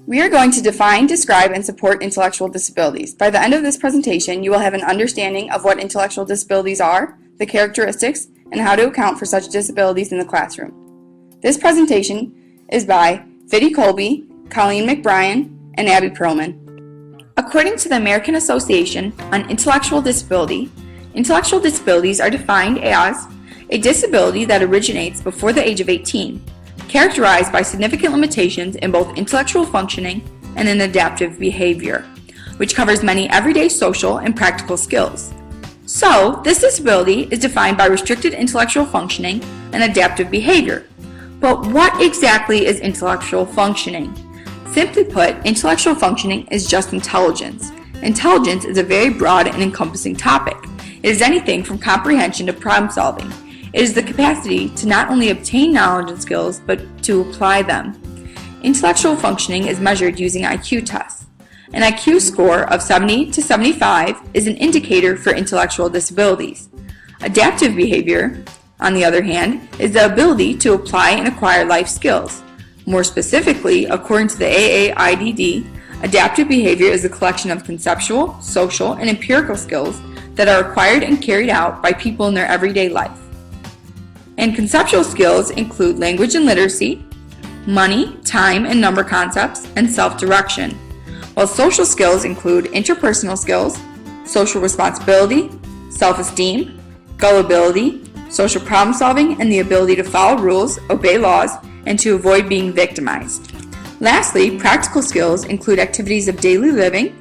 We are going to define, describe, and support intellectual disabilities. By the end of this presentation, you will have an understanding of what intellectual disabilities are, the characteristics, and how to account for such disabilities in the classroom. This presentation is by Fiddy Colby, Colleen McBrien, and Abby Perlman. According to the American Association on Intellectual Disability, intellectual disabilities are defined as a disability that originates before the age of 18, characterized by significant limitations in both intellectual functioning and in adaptive behavior, which covers many everyday social and practical skills. So, this disability is defined by restricted intellectual functioning and adaptive behavior. But what exactly is intellectual functioning? Simply put, intellectual functioning is just intelligence. Intelligence is a very broad and encompassing topic. It is anything from comprehension to problem solving. It is the capacity to not only obtain knowledge and skills, but to apply them. Intellectual functioning is measured using IQ tests. An IQ score of 70 to 75 is an indicator for intellectual disabilities. Adaptive behavior, on the other hand, is the ability to apply and acquire life skills. More specifically, according to the AAIDD, adaptive behavior is a collection of conceptual, social, and empirical skills that are acquired and carried out by people in their everyday life. And conceptual skills include language and literacy, money, time, and number concepts, and self-direction, while social skills include interpersonal skills, social responsibility, self-esteem, gullibility, social problem solving, and the ability to follow rules, obey laws, and to avoid being victimized. Lastly, practical skills include activities of daily living,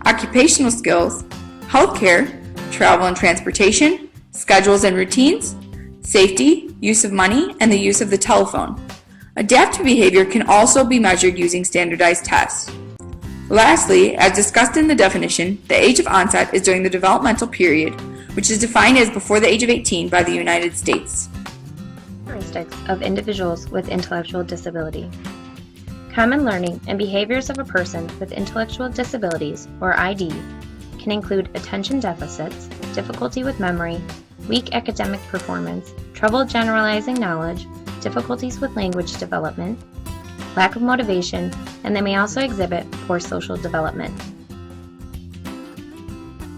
occupational skills, healthcare, travel and transportation, schedules and routines, safety, use of money, and the use of the telephone. Adaptive behavior can also be measured using standardized tests. Lastly, as discussed in the definition, the age of onset is during the developmental period, which is defined as before the age of 18 by the United States. Characteristics of individuals with intellectual disability. Common learning and behaviors of a person with intellectual disabilities, or ID, can include attention deficits, difficulty with memory, weak academic performance, trouble generalizing knowledge, difficulties with language development, lack of motivation, and they may also exhibit poor social development.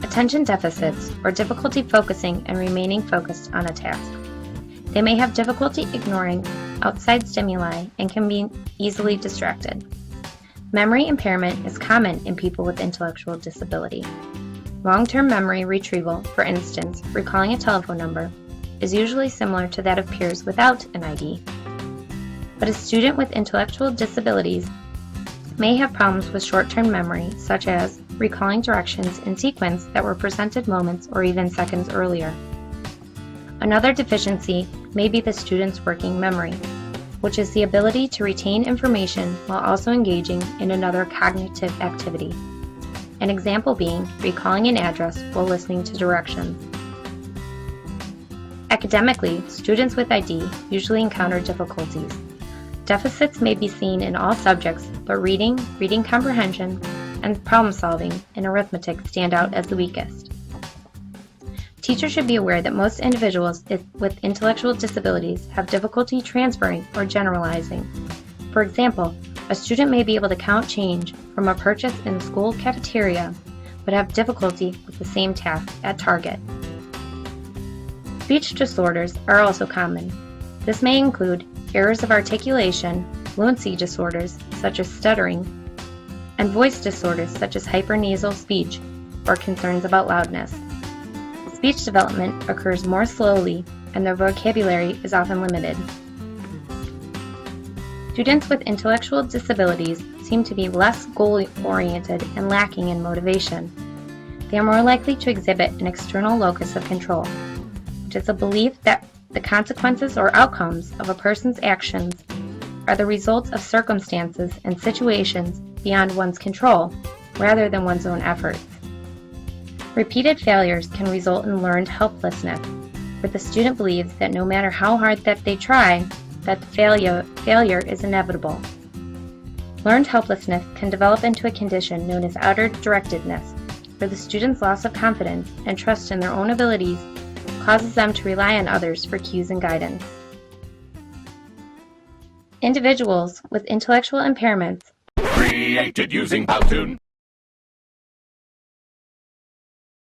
Attention deficits, or difficulty focusing and remaining focused on a task. They may have difficulty ignoring outside stimuli and can be easily distracted. Memory impairment is common in people with intellectual disability. Long-term memory retrieval, for instance, recalling a telephone number, is usually similar to that of peers without an ID. But a student with intellectual disabilities may have problems with short-term memory, such as recalling directions in sequence that were presented moments or even seconds earlier. Another deficiency may be the student's working memory, which is the ability to retain information while also engaging in another cognitive activity. An example being recalling an address while listening to directions. Academically, students with ID usually encounter difficulties. Deficits may be seen in all subjects, but reading comprehension, and problem solving and arithmetic stand out as the weakest. Teachers should be aware that most individuals with intellectual disabilities have difficulty transferring or generalizing. For example, a student may be able to count change from a purchase in the school cafeteria, but have difficulty with the same task at Target. Speech disorders are also common. This may include errors of articulation, fluency disorders such as stuttering, and voice disorders such as hypernasal speech or concerns about loudness. Speech development occurs more slowly and their vocabulary is often limited. Students with intellectual disabilities seem to be less goal-oriented and lacking in motivation. They are more likely to exhibit an external locus of control, which is a belief that the consequences or outcomes of a person's actions are the results of circumstances and situations beyond one's control, rather than one's own efforts. Repeated failures can result in learned helplessness, where the student believes that no matter how hard that they try, that the failure is inevitable. Learned helplessness can develop into a condition known as outer-directedness, where the student's loss of confidence and trust in their own abilities causes them to rely on others for cues and guidance. Individuals with intellectual impairments Created using Powtoon.